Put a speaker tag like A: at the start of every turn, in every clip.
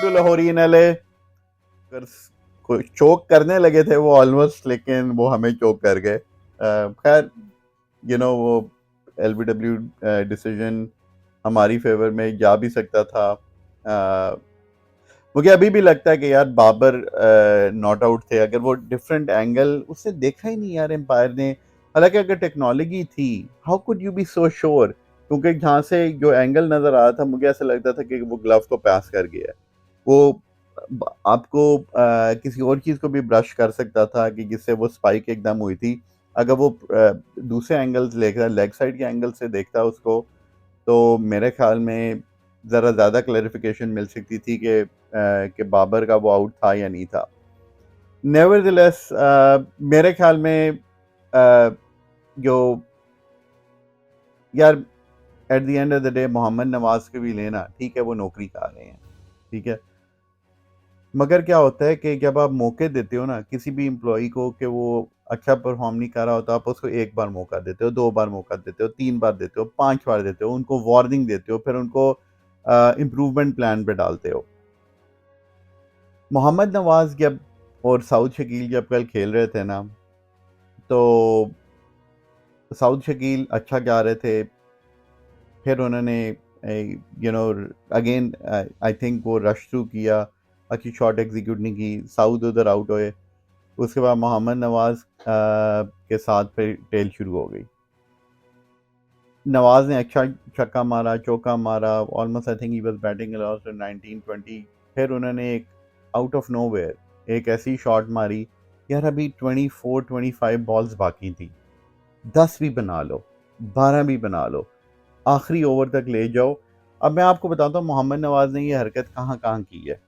A: Welcome to Lahori in LA. Choke करने लगे थे वो ऑलमोस्ट, लेकिन वो हमें चोक कर गए। खैर, वो एलबीडब्ल्यू डिसीजन हमारी फेवर में जा भी सकता था। मुझे अभी भी लगता है कि यार बाबर नॉट आउट थे। अगर वो डिफरेंट एंगल उसने देखा ही नहीं यार एम्पायर ने। हालांकि अगर टेक्नोलॉजी थी, how could you be so sure? क्योंकि जहाँ से जो एंगल नजर आ रहा था, मुझे ऐसा लगता था कि वो ग्लव को पास कर गया है। वो आपको किसी और चीज को भी ब्रश कर सकता था कि जिससे वो स्पाइक एकदम हुई थी। अगर वो दूसरे एंगल से देखता, लेग साइड के एंगल से देखता उसको, तो मेरे ख्याल में ज़रा ज़्यादा क्लैरिफिकेशन मिल सकती थी कि बाबर का वो आउट था या नहीं था। नेवरदलेस मेरे ख्याल में जो यार at the end of the day Mohammad Nawaz के भी लेना ठीक है, वो नौकरी कर रहे हैं, ठीक है। मगर क्या होता है कि जब आप मौके देते हो ना किसी भी एम्प्लॉय को कि वो अच्छा परफॉर्म नहीं कर रहा होता, आप उसको एक बार मौका देते हो, दो बार मौका देते हो, तीन बार देते हो, पांच बार देते हो, उनको वार्निंग देते हो, फिर उनको इम्प्रूवमेंट प्लान पे डालते हो। मोहम्मद नवाज जब और साउथ शकील जब कल खेल रहे थे ना, तो साउथ शकील अच्छा जा रहे थे। फिर उन्होंने अगेन आई थिंक वो रश थ्रू किया, अच्छी शॉट एग्जीक्यूट नहीं की, साउथ उधर आउट हुए। उसके बाद मोहम्मद नवाज के साथ फिर टेल शुरू हो गई। नवाज ने अच्छा छक्का मारा, चौका मारा, almost I think he was batting around 19-20। फिर उन्होंने एक आउट ऑफ नोवेयर एक ऐसी शॉट मारी, यार अभी 24-25 बॉल्स बाकी थी, 10 भी बना लो, 12 भी बना लो, आखिरी ओवर तक ले जाओ। अब मैं आपको बताता हूँ मोहम्मद नवाज ने ये हरकत कहाँ कहाँ की है।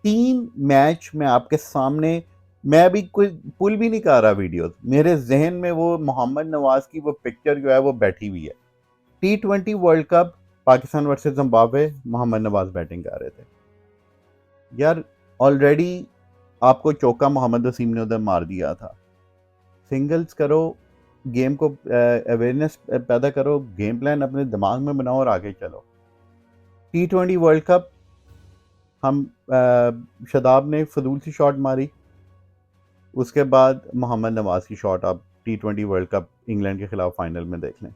A: 3 मैच में आपके सामने, मैं अभी कोई पुल भी नहीं कर रहा वीडियो, मेरे जहन में वो मोहम्मद नवाज की वो पिक्चर जो है वो बैठी हुई है। T20 world cup, Pakistan versus Zimbabwe, Mohammad Nawaz batting कर रहे थे। यार ऑलरेडी आपको चौका मोहम्मद वसीम ने उधर मार दिया था। सिंगल्स करो, गेम को अवेयरनेस पैदा करो, गेम प्लान अपने दिमाग में बनाओ और आगे चलो। T20 वर्ल्ड कप हम शदाब ने फजूल सी शॉट मारी, उसके बाद मोहम्मद नवाज की शॉट आप T20 वर्ल्ड कप इंग्लैंड के खिलाफ फाइनल में देख लें,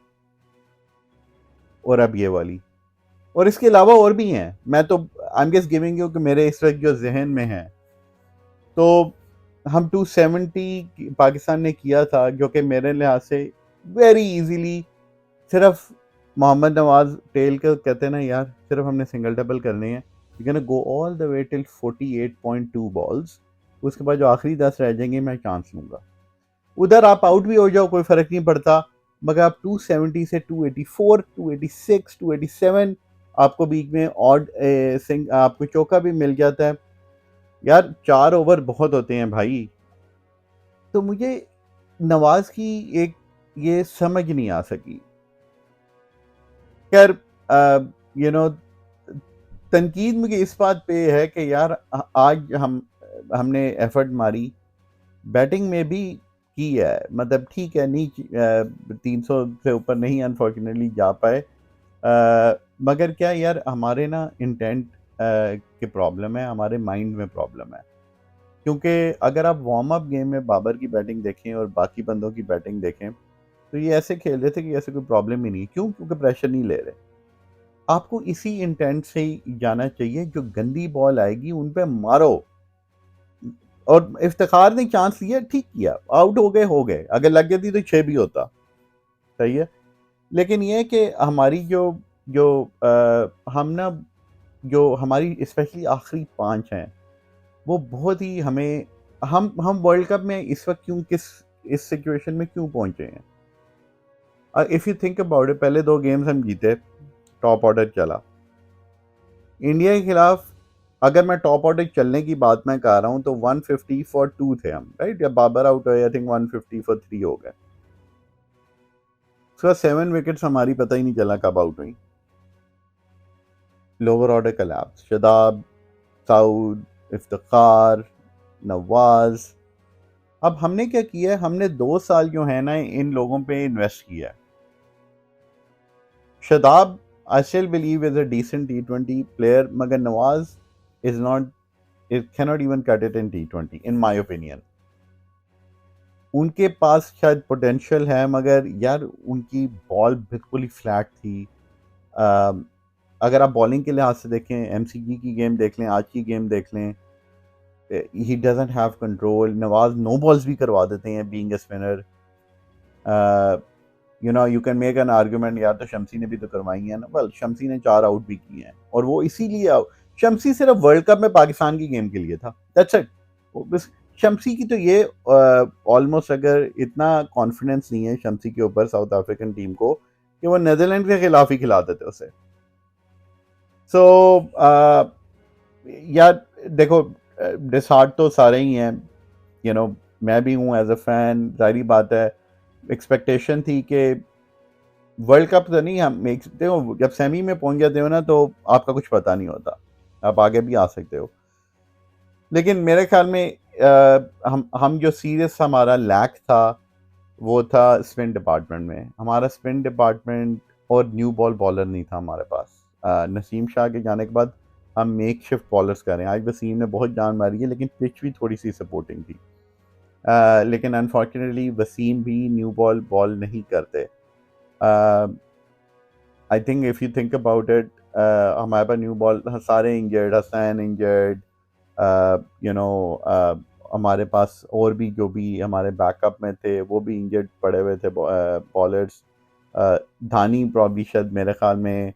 A: और अब ये वाली, और इसके अलावा और भी हैं। मैं तो I am just giving you कि मेरे इस वक्त जो जहन में है। तो हम 270 पाकिस्तान ने किया था, जो कि मेरे लिहाज से वेरी इजीली, सिर्फ मोहम्मद नवाज टेल के कहते हैं ना यार, सिर्फ हमने सिंगल डबल करने हैं, you can go all the way till 48.2 balls. उसके बाद जो आखिरी 10 रह जाएंगे मैं चांस लूंगा, उधर आप आउट भी हो जाओ कोई फर्क नहीं पड़ता। मगर आप 270 से 284, 286, 287, आपको बीच में ऑड सिंग आपको चौका भी मिल जाता है। यार 4 ओवर बहुत होते हैं भाई। तो मुझे नवाज की एक ये समझ नहीं आ सकी। खैर, यू नो तनकीद मुझे इस बात पे है कि यार आज हमने एफर्ट मारी, बैटिंग में भी की है, मतलब ठीक है, नहीं 300 से ऊपर नहीं अनफॉर्चुनेटली जा पाए। मगर क्या यार, हमारे ना इंटेंट के प्रॉब्लम है, हमारे माइंड में प्रॉब्लम है। क्योंकि अगर आप वार्म अप गेम में बाबर की बैटिंग देखें और बाकी बंदों की बैटिंग देखें, तो ये ऐसे खेल रहे थे कि ऐसे कोई प्रॉब्लम ही नहीं। क्यों? क्योंकि प्रेशर नहीं ले रहे। आपको इसी इंटेंट से ही जाना चाहिए, जो गंदी बॉल आएगी उन पे मारो। और इफ्तिखार ने चांस लिया, ठीक किया, आउट हो गए, अगर लग जाती तो 6 भी होता, सही है। लेकिन ये कि हमारी जो जो हम ना, जो हमारी स्पेशली आखिरी 5 हैं, वो बहुत ही हमें, हम वर्ल्ड कप में इस वक्त क्यों, किस इस सिचुएशन में क्यों पहुंचे हैं? If you think about it, पहले 2 गेम्स हम जीते, टॉप ऑर्डर चला इंडिया के खिलाफ। अगर मैं टॉप ऑर्डर चलने की बात मैं कर रहा हूँ, तो 150 फॉर 2 थे हम, राइट? जब बाबर आउट हुए, आई थिंक 150 फॉर 3 हो गए। उसका 7 विकेट्स हमारी पता ही नहीं चला कब आउट हुई। Lower order collapse, Shadab, Saud, Iftikhar, Nawaz. अब हमने क्या किया है, हमने 2 साल जो है ना इन लोगों पे इन्वेस्ट किया है। Shadab I still believe is a decent T20 player, मगर Nawaz is not, it cannot even cut it in T20 in my opinion. उनके पास शायद पोटेंशियल है, मगर यार उनकी बॉल बिल्कुल ही फ्लैट थी। अगर आप बॉलिंग के लिहाज से देखें, एमसीजी की गेम देख लें, आज की गेम देख लें, he doesn't have control. Nawaz no balls भी करवा देते हैं being a spinner. You know, you can make an argument, यार तो शम्सी ने भी तो करवाई है ना। वेल, शम्सी ने 4 आउट भी किए हैं, और वो इसीलिए आउट, शम्सी सिर्फ वर्ल्ड कप में पाकिस्तान की गेम के लिए था, दैट्स इट। बस शम्सी की तो ये ऑलमोस्ट, अगर इतना कॉन्फिडेंस नहीं है शम्सी के ऊपर साउथ अफ्रीकन टीम को, कि वो नीदरलैंड के खिलाफ ही खिला देते उसे। सो यार देखो, डिसहार्ट तो सारे ही हैं, यू नो, मैं भी हूँ एज अ फैन। जाहिर बात है, एक्सपेक्टेशन थी कि वर्ल्ड कप तो नहीं, हम देखते हो जब सेमी में पहुंच जाते हो ना, तो आपका कुछ पता नहीं होता, आप आगे भी आ सकते हो। लेकिन मेरे ख्याल में हम जो सीरियस हमारा लैक था, वो था स्पिन डिपार्टमेंट में। हमारा स्पिन डिपार्टमेंट और न्यू बॉल बॉलर नहीं था हमारे पास। नसीम शाह के जाने के बाद हम मेक शिफ्ट बॉलर्स कर रहे हैं। आज वसीम ने बहुत जान मारी है, लेकिन पिच भी थोड़ी सी सपोर्टिंग थी। लेकिन अनफॉर्चुनेटली वसीम भी न्यू बॉल बॉल नहीं करते। I think if you think about it, हमारे पास न्यू बॉल सारे injured, Hasan injured, you know, हमारे पास और भी जो भी हमारे बैकअप में थे वो भी इंजर्ड पड़े हुए थे बॉलर्स। धानी प्रॉब्ली शायद मेरे ख्याल में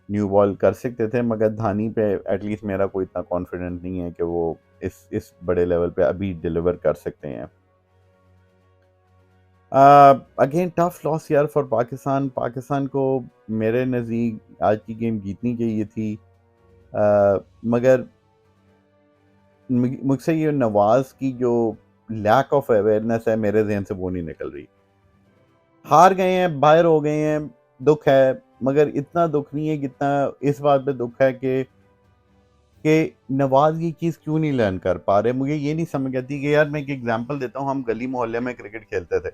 A: न्यू बॉल कर सकते थे, मगर धानी पे एटलीस्ट मेरा कोई इतना कॉन्फिडेंस नहीं है कि वो इस बड़े लेवल पे अभी डिलीवर कर सकते हैं। अगेन टफ लॉस यार फॉर पाकिस्तान। पाकिस्तान को मेरे नज़दीक आज की गेम जीतनी चाहिए थी, मगर मुझसे ये नवाज की जो लैक ऑफ अवेयरनेस है मेरे जहन से वो नहीं निकल रही। हार गए हैं, बाहर हो गए हैं, दुख है, मगर इतना दुख नहीं है जितना इस बात पे दुख है कि नवाज ये चीज़ क्यों नहीं लर्न कर पा रहे। मुझे ये नहीं समझ आती कि यार, मैं एक एग्जांपल देता हूँ, हम गली मोहल्ले में क्रिकेट खेलते थे,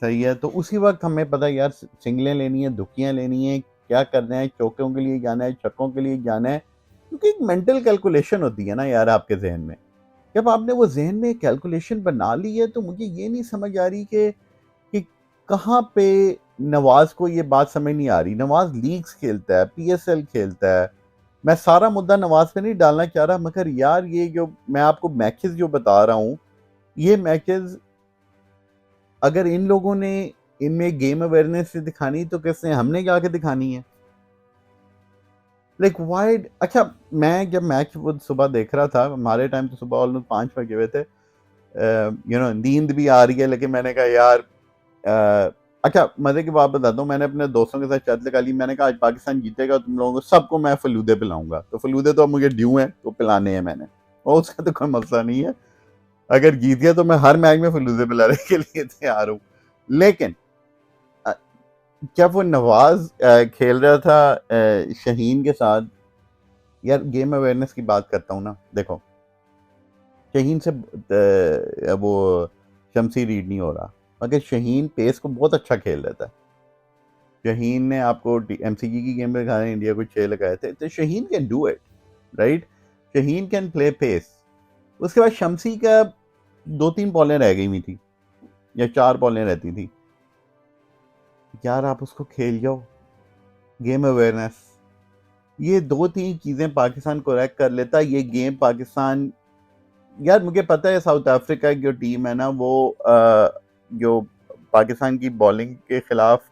A: सही है, तो उसी वक्त हमें पता है यार सिंगलें लेनी है, दुखियाँ लेनी है, क्या करना है, चौकों के लिए जाना है, छक्कों के लिए जाना है, क्योंकि एक मेंटल कैलकुलेशन होती है ना यार आपके जहन में। जब आपने वो ज़हन में कैलकुलेशन बना ली है, तो मुझे ये नहीं समझ आ रही कि कहाँ पे नवाज़ को ये बात समझ नहीं आ रही। नवाज़ लीग्स खेलता है, पीएसएल खेलता है। मैं सारा मुद्दा नवाज़ पे नहीं डालना चाह रहा, मगर यार ये जो मैं आपको मैचेस जो बता रहा हूँ, ये मैचेस अगर इन लोगों ने इनमें गेम अवेयरनेस से दिखानी, तो कैसे हमने जाके दिखानी है? Like wide. अच्छा, मैं जब मैच वो सुबह देख रहा था, हमारे टाइम तो सुबह ऑलमोस्ट 5 बजे हुए थे, यू नो, नींद भी आ रही है, लेकिन मैंने कहा यार, अच्छा मजे की बात बताता हूँ, मैंने अपने दोस्तों के साथ शर्त लगा ली। मैंने कहा आज पाकिस्तान जीतेगा, तुम लोगों को सबको मैं फलूदे पिलाऊंगा। तो फलूदे तो अब मुझे ड्यू हैं, तो पिलाने हैं मैंने, और उसका तो कोई मसला नहीं है। अगर जीत गया तो मैं हर मैच में फलूदे पिलाने के लिए तैयार हूँ। लेकिन अ, जब वो नवाज खेल रहा था शहीन के साथ, यार गेम अवेयरनेस की बात करता हूँ ना, देखो शहीन से वो शमसी रीड नहीं हो रहा, मगर शहीन पेस को बहुत अच्छा खेल लेता है। शहीन ने आपको एमसीजी की गेम में दिखाया, इंडिया को 6 लगाए थे, तो Shaheen can do it, right. Shaheen can play pace. उसके बाद शमसी का 2-3 बॉलें रह गई हुई थी, या 4 बॉलें रहती थी। यार आप उसको खेल जाओ, गेम अवेयरनेस, ये 2-3 चीज़ें पाकिस्तान को रैक कर लेता। ये गेम पाकिस्तान, यार मुझे पता है साउथ अफ्रीका की जो टीम है ना, वो जो पाकिस्तान की बॉलिंग के खिलाफ,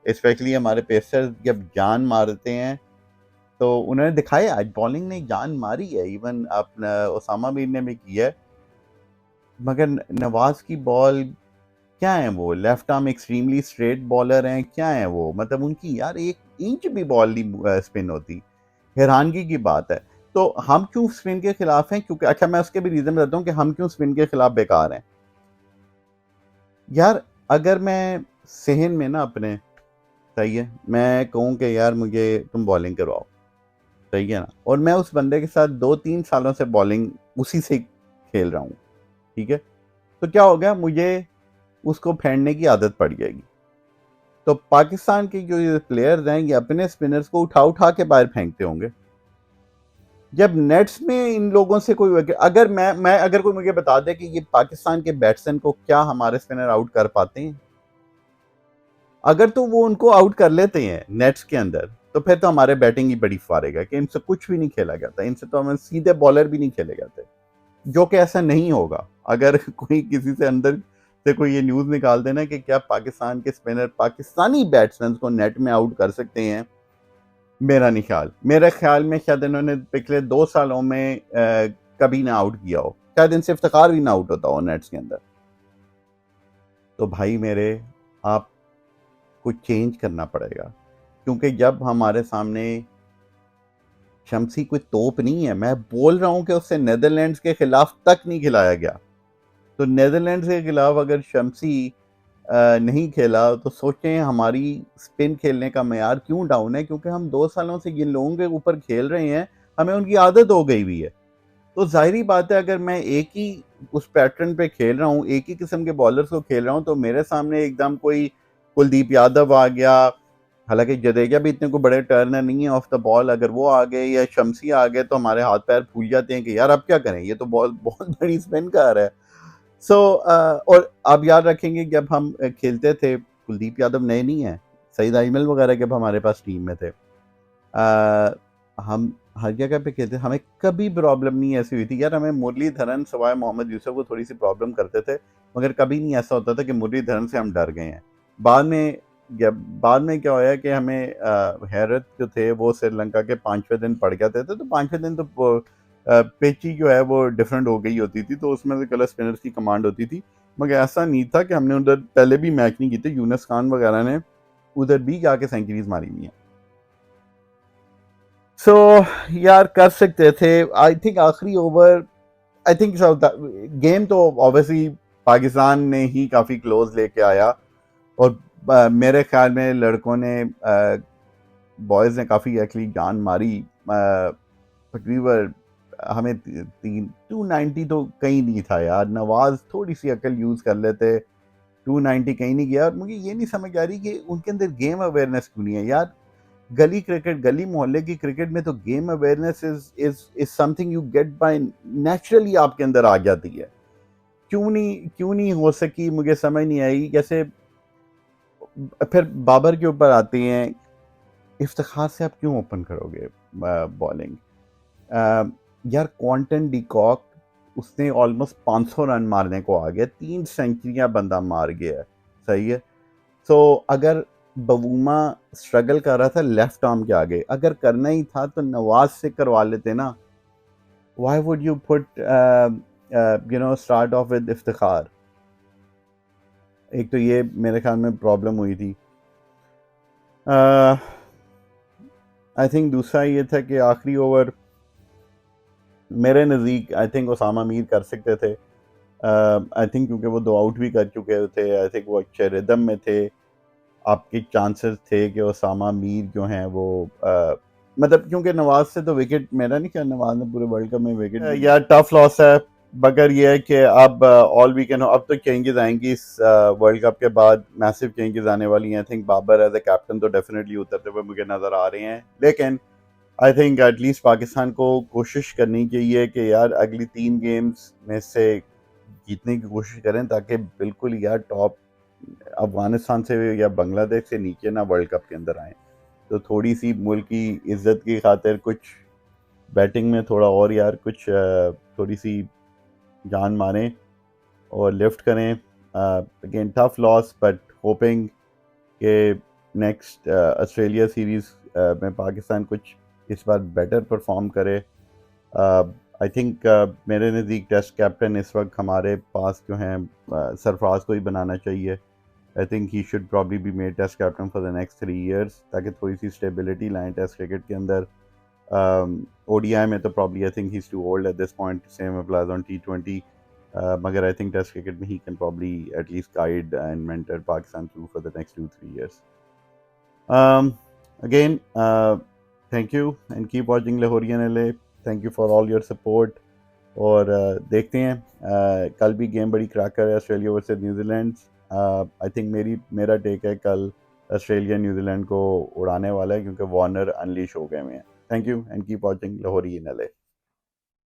A: स्पेशली हमारे पेसर्स जब जान मारते हैं, तो उन्होंने दिखाया आज बॉलिंग ने जान मारी है। इवन अपना ओसामा मीर ने भी किया है, मगर नवाज की बॉल क्या है, वो left arm extremely straight bowler हैं, क्या है वो, मतलब उनकी यार 1 इंच भी बॉल नहीं स्पिन होती। हैरानगी की बात है। तो हम क्यों स्पिन के खिलाफ हैं? क्योंकि अच्छा, मैं उसके भी रीजन बताता हूँ कि हम क्यों स्पिन के खिलाफ बेकार हैं। यार अगर मैं सेहन में ना अपने, सही है, मैं कहूँ कि यार मुझे तुम बॉलिंग करवाओ, सही है ना, और मैं उस बंदे के साथ 2-3 सालों से बॉलिंग उसी से खेल रहा हूँ, ठीक है, तो क्या हो गया, मुझे उसको फेंकने की आदत पड़ जाएगी। तो पाकिस्तान के जो ये प्लेयर्स हैं, ये अपने स्पिनर्स को उठा उठा के बाहर फेंकते होंगे। जब नेट्स में इन लोगों से कोई, अगर मैं अगर कोई मुझे बता दे कि ये पाकिस्तान के बैट्समैन को क्या हमारे स्पिनर आउट कर पाते हैं, अगर तो वो उनको आउट कर लेते हैं नेट्स के अंदर, तो फिर तो हमारे बैटिंग ही बड़ी फारिग है कि इनसे कुछ भी नहीं खेला जाता, इनसे तो हमें सीधे बॉलर भी नहीं खेले जाते, जो कि ऐसा नहीं होगा। अगर कोई किसी से अंदर से कोई ये न्यूज़ निकाल देना कि क्या पाकिस्तान के स्पिनर पाकिस्तानी बैट्समैन को नेट में आउट कर सकते हैं, मेरा नहीं ख्याल, मेरे ख्याल में शायद इन्होंने पिछले 2 सालों में कभी ना आउट किया हो, शायद इनसे इफ्तिखार भी ना आउट होता हो नेट्स के अंदर। तो भाई मेरे, आप कुछ चेंज करना पड़ेगा, क्योंकि जब हमारे सामने शम्सी कोई तोप नहीं है, मैं बोल रहा हूं कि उससे नेदरलैंड्स के खिलाफ तक नहीं खिलाया गया, तो नेदरलैंड्स के खिलाफ अगर शम्सी नहीं खेला तो सोचें हमारी स्पिन खेलने का मेयार क्यों डाउन है, क्योंकि हम 2 सालों से जिन लोगों के ऊपर खेल रहे हैं हमें उनकी आदत हो गई हुई है। तो जाहिर बात है अगर मैं एक ही उस पैटर्न पे खेल रहा हूँ, एक ही किस्म के बॉलर्स को खेल रहा हूँ, तो मेरे सामने एकदम कोई कुलदीप यादव आ गया, हालांकि जडेजा भी इतने को बड़े टर्नर नहीं है ऑफ द बॉल, अगर वो आ गए या शम्सी आ गए तो हमारे हाथ पैर फूल जाते हैं कि यार अब क्या करें, ये तो बॉल बहुत बड़ी स्पिन कर रहा है। सो और आप याद रखेंगे जब हम खेलते थे, कुलदीप यादव नए नहीं है, सईद आइमल वगैरह जब हमारे पास टीम में थे, हम हर जगह पे खेलते, हमें कभी प्रॉब्लम नहीं ऐसी हुई थी यार, हमें मुरलीधरन सवाए मोहम्मद यूसुफ को थोड़ी सी प्रॉब्लम करते थे, मगर कभी नहीं ऐसा होता था कि मुरलीधरन से हम डर गए हैं। बाद में जब बाद में क्या होया कि हमें हैरत जो थे वो श्रीलंका के 5वें दिन पड़ जाते थे, तो 5वें दिन तो पिच ही जो है वो डिफरेंट हो गई होती थी, तो उसमें से कलर स्पिनर्स की कमांड होती थी, मगर ऐसा नहीं था कि हमने उधर पहले भी मैच नहीं किए, यूनुस खान वगैरह ने उधर भी जाके सेंचुरीज मारी हुई हैं। सो यार कर सकते थे, आई थिंक आखिरी ओवर, आई थिंक गेम तो ऑब्वियसली पाकिस्तान ने ही काफ़ी क्लोज लेके आया, और मेरे ख्याल में लड़कों ने बॉयज़ ने काफ़ी एक्चुअली जान मारी, तकरीबन हमें 290 तो कहीं नहीं था यार, नवाज थोड़ी सी अकल यूज़ कर लेते, 290 कहीं नहीं गया, और मुझे ये नहीं समझ आ रही कि उनके अंदर गेम अवेयरनेस क्यों नहीं है यार। गली क्रिकेट, गली मोहल्ले की क्रिकेट में तो game awareness is something you get by naturally, आपके अंदर आ जाती है, क्यों नहीं हो सकी, मुझे समझ नहीं आई। जैसे फिर बाबर के ऊपर आती हैं, इफ्तिखार से आप क्यों ओपन करोगे बॉलिंग? यार क्वांटन डिकॉक, उसने ऑलमोस्ट 500 रन मारने को आ गया, 3 सेंचुरियां बंदा मार गया है, सही है। सो अगर बवूमा स्ट्रगल कर रहा था लेफ्ट आर्म के आगे, अगर करना ही था तो नवाज से करवा लेते ना, why would you put start of with Iftikhar? एक तो ये मेरे ख्याल में प्रॉब्लम हुई थी। आई थिंक दूसरा ये था कि आखिरी ओवर मेरे नज़दीक आई थिंक ओसामा मीर कर सकते थे, आई थिंक क्योंकि वो 2 आउट भी कर चुके थे, आई थिंक वो अच्छे रिदम में थे, आपके चांसेस थे कि ओसामा मीर जो हैं वो मतलब, क्योंकि नवाज से तो विकेट, मेरा नहीं ख्याल नवाज ने पूरे वर्ल्ड कप में विकेट यार टफ लॉस है, मगर ये है कि अब ऑल वी कैन, अब तो चेंजेस आएंगी इस वर्ल्ड कप के बाद, मैसिव चेंजेस आने वाली हैं। I think Babar as a captain तो डेफिनेटली उतरते हुए मुझे नज़र आ रहे हैं, लेकिन आई थिंक एटलीस्ट पाकिस्तान को कोशिश करनी चाहिए कि यार अगली 3 गेम्स में से जीतने की कोशिश करें, ताकि बिल्कुल यार टॉप अफगानिस्तान से या बांग्लादेश से नीचे ना वर्ल्ड कप के अंदर आए। तो थोड़ी सी मुल्क की इज्जत की खातिर कुछ बैटिंग में थोड़ा और यार कुछ थोड़ी सी जान मारें और लिफ्ट करें। Again tough loss, but hopping कि नेक्स्ट ऑस्ट्रेलिया सीरीज़ में पाकिस्तान कुछ इस बार बेटर परफॉर्म करे। आई थिंक मेरे नज़दीक टेस्ट कैप्टन इस वक्त हमारे पास जो हैं सरफराज को ही बनाना चाहिए। I think he should probably be made test captain for the next 3 years, ताकि थोड़ी सी स्टेबिलिटी लाएँ टेस्ट क्रिकेट के अंदर। ओडीआई में तो probably I think he is too old at this point, same applies on T20, मगर I think test cricket में he can probably at least guide and mentor Pakistan through for the next 2-3 years. Again, thank you and keep watching Lahorian LA. Thank you for all your support. और देखते हैं, कल भी game बड़ी cracker है, Australia versus New Zealand. I think मेरा take है कल ऑस्ट्रेलिया न्यूजीलैंड को उड़ाने वाला है, क्योंकि वार्नर अनलीश हो गए हैं। Thank you and keep watching Lahori in LA.